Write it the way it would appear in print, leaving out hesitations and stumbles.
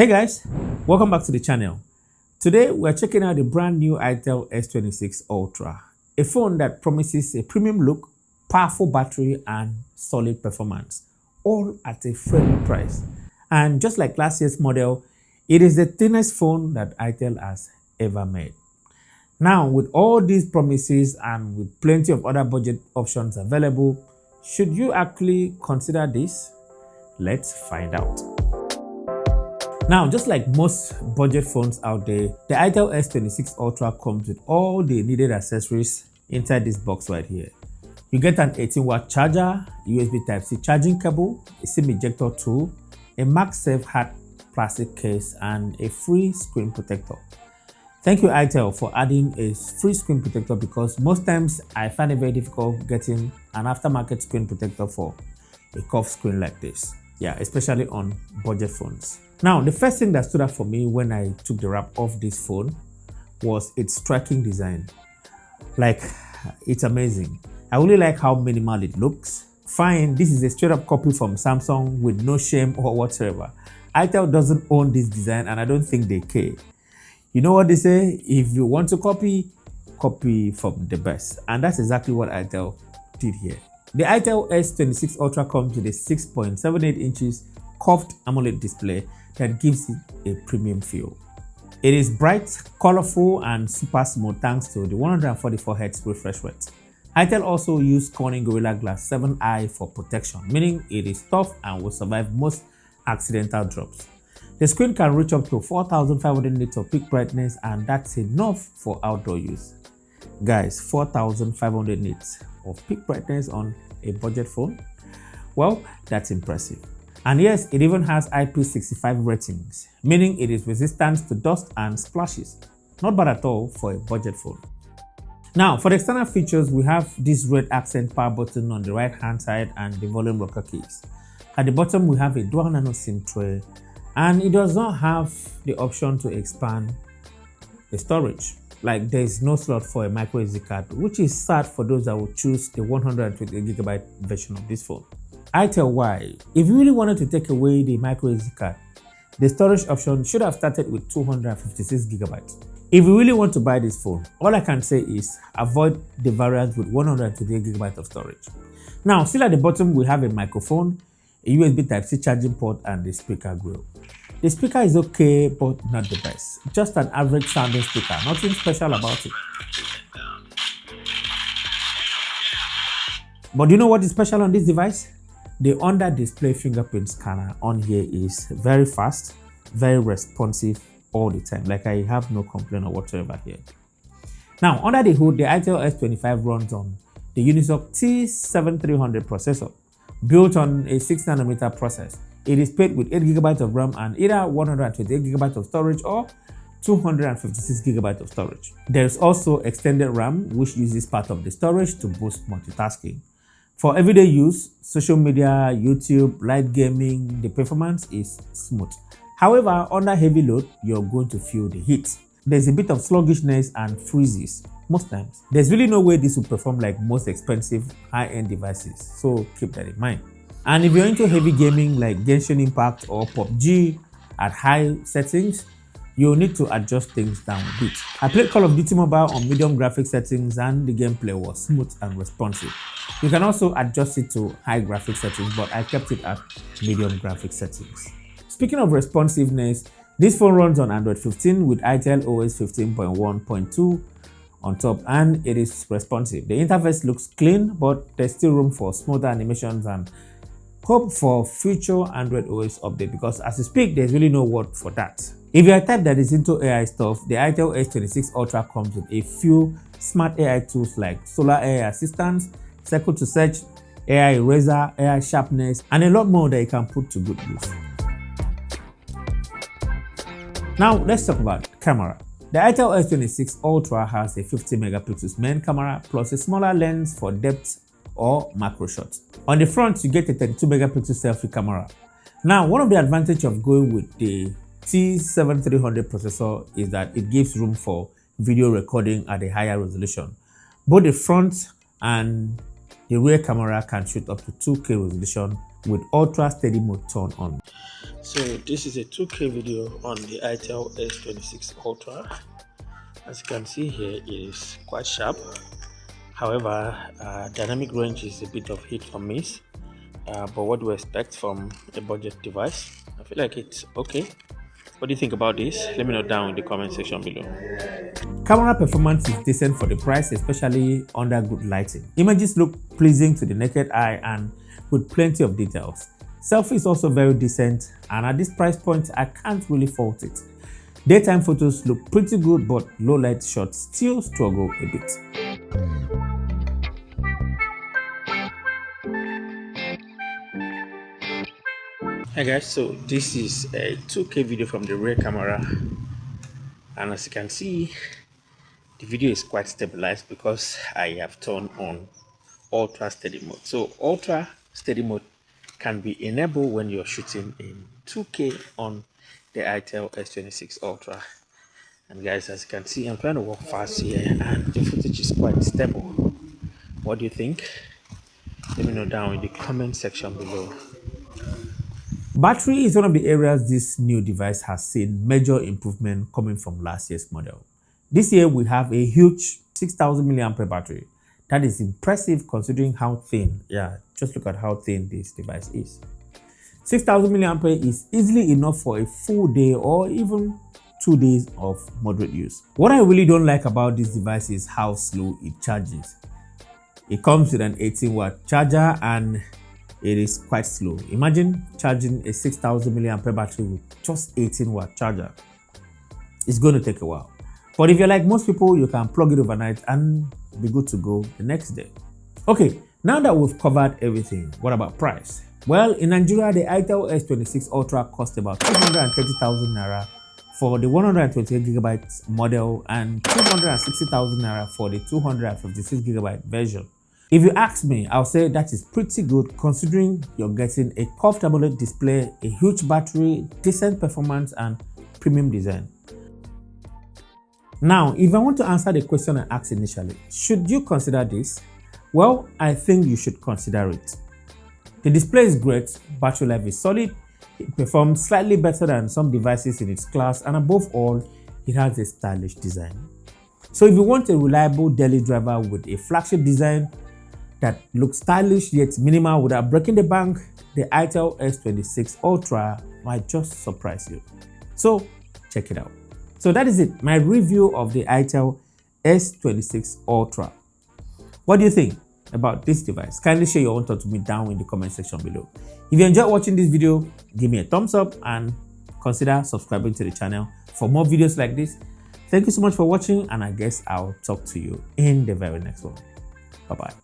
Hey guys, welcome back to the channel. Today we're checking out the brand new itel S26 Ultra, a phone that promises a premium look, powerful battery and solid performance, all at a friendly price. And just like last year's model, it is the thinnest phone that itel has ever made. Now, with all these promises and with plenty of other budget options available, should you actually consider this? Let's find out. Now, just like most budget phones out there, the itel S26 Ultra comes with all the needed accessories inside this box right here. You get an 18-watt charger, USB Type-C charging cable, a SIM ejector tool, a MagSafe hard plastic case, and a free screen protector. Thank you itel for adding a free screen protector, because most times I find it very difficult getting an aftermarket screen protector for a curved screen like this. Yeah, especially on budget phones. Now, the first thing that stood out for me when I took the wrap off this phone was its striking design. Like, it's amazing. I really like how minimal it looks. Fine, this is a straight up copy from Samsung with no shame or whatsoever. itel doesn't own this design and I don't think they care. You know what they say? If you want to copy from the best. And that's exactly what itel did here. The itel S26 Ultra comes with a 6.78 inches curved AMOLED display that gives it a premium feel. It is bright, colorful, and super smooth thanks to the 144Hz refresh rate. itel also used Corning Gorilla Glass 7i for protection, meaning it is tough and will survive most accidental drops. The screen can reach up to 4,500 nits of peak brightness, and that's enough for outdoor use. Guys, 4,500 nits of peak brightness on a budget phone? Well, that's impressive. And yes, it even has IP65 ratings, meaning it is resistant to dust and splashes. Not bad at all for a budget phone. Now, for the external features, we have this red accent power button on the right hand side and the volume rocker keys. At the bottom, we have a dual nano SIM tray, and it does not have the option to expand the storage. Like, there is no slot for a micro SD card, which is sad for those that will choose the 128GB version of this phone. I tell why. If you really wanted to take away the micro SD card, the storage option should have started with 256GB. If you really want to buy this phone, all I can say is avoid the variant with 128GB of storage. Now, still at the bottom, we have a microphone, a USB Type-C charging port, and the speaker grill. The speaker is okay, but not the best. Just an average sounding speaker, nothing special about it. But do you know what is special on this device? The under display fingerprint scanner on here is very fast, very responsive all the time. Like, I have no complaint or whatsoever here. Now, under the hood, the itel S25 runs on the Unisoc T7300 processor, built on a 6nm process. It is paired with 8GB of RAM and either 128GB of storage or 256GB of storage. There is also extended RAM, which uses part of the storage to boost multitasking. For everyday use, social media, YouTube, light gaming, the performance is smooth. However, under heavy load, you're going to feel the heat. There's a bit of sluggishness and freezes most times. There's really no way this will perform like most expensive high-end devices, so keep that in mind. And if you're into heavy gaming like Genshin Impact or PUBG at high settings, you'll need to adjust things down a bit. I played Call of Duty Mobile on medium graphics settings and the gameplay was smooth and responsive. You can also adjust it to high graphics settings, but I kept it at medium graphics settings. Speaking of responsiveness, this phone runs on Android 15 with itel OS 15.1.2 on top, and it is responsive. The interface looks clean, but there's still room for smoother animations and hope for future Android OS update, because as you speak, there's really no word for that. If you're a type that is into AI stuff, the itel S26 Ultra comes with a few smart AI tools like Solar AI Assistance, Circle to Search, AI Eraser, AI Sharpness, and a lot more that you can put to good use. Now, let's talk about camera. The itel S26 Ultra has a 50MP main camera plus a smaller lens for depth or macro shots. On the front, you get a 32MP selfie camera. Now, one of the advantages of going with the T7300 processor is that it gives room for video recording at a higher resolution. Both the front and the rear camera can shoot up to 2K resolution with ultra steady mode turned on. So this is a 2K video on the itel S26 Ultra. As you can see here, it is quite sharp. However, dynamic range is a bit of hit or miss. But what do we expect from a budget device? I feel like it's okay. What do you think about this? Let me know down in the comment section below. Camera performance is decent for the price, especially under good lighting. Images look pleasing to the naked eye and with plenty of details. Selfie is also very decent, and at this price point, I can't really fault it. Daytime photos look pretty good, but low light shots still struggle a bit. Hi guys, so this is a 2K video from the rear camera, and as you can see, the video is quite stabilized because I have turned on ultra steady mode. So ultra steady mode can be enabled when you're shooting in 2K on the itel S26 Ultra. And guys, as you can see, I'm trying to walk fast here and the footage is quite stable. What do you think? Let me know down in the comment section below. Battery is one of the areas this new device has seen major improvement coming from last year's model. This year we have a huge 6000 mAh battery. That is impressive considering how thin, just look at how thin this device is. 6000 mAh is easily enough for a full day or even 2 days of moderate use. What I really don't like about this device is how slow it charges. It comes with an 18-watt charger and it is quite slow. Imagine charging a 6000 mAh battery with just 18-watt charger. It's going to take a while. But if you're like most people, you can plug it overnight and be good to go the next day. Okay, now that we've covered everything, what about price? Well, in Nigeria, the itel S26 Ultra cost about 230,000 naira for the 128GB model and 260,000 naira for the 256GB version. If you ask me, I'll say that is pretty good considering you're getting a curved AMOLED display, a huge battery, decent performance, and premium design. Now, if I want to answer the question I asked initially, should you consider this? Well, I think you should consider it. The display is great, battery life is solid, it performs slightly better than some devices in its class, and above all, it has a stylish design. So if you want a reliable daily driver with a flagship design that looks stylish yet minimal without breaking the bank, the itel S26 Ultra might just surprise you. So check it out. So that is it, my review of the itel S26 Ultra. What do you think about this device? Kindly share your own thoughts with me down in the comment section below. If you enjoyed watching this video, give me a thumbs up and consider subscribing to the channel for more videos like this. Thank you so much for watching, and I guess I'll talk to you in the very next one. Bye-bye.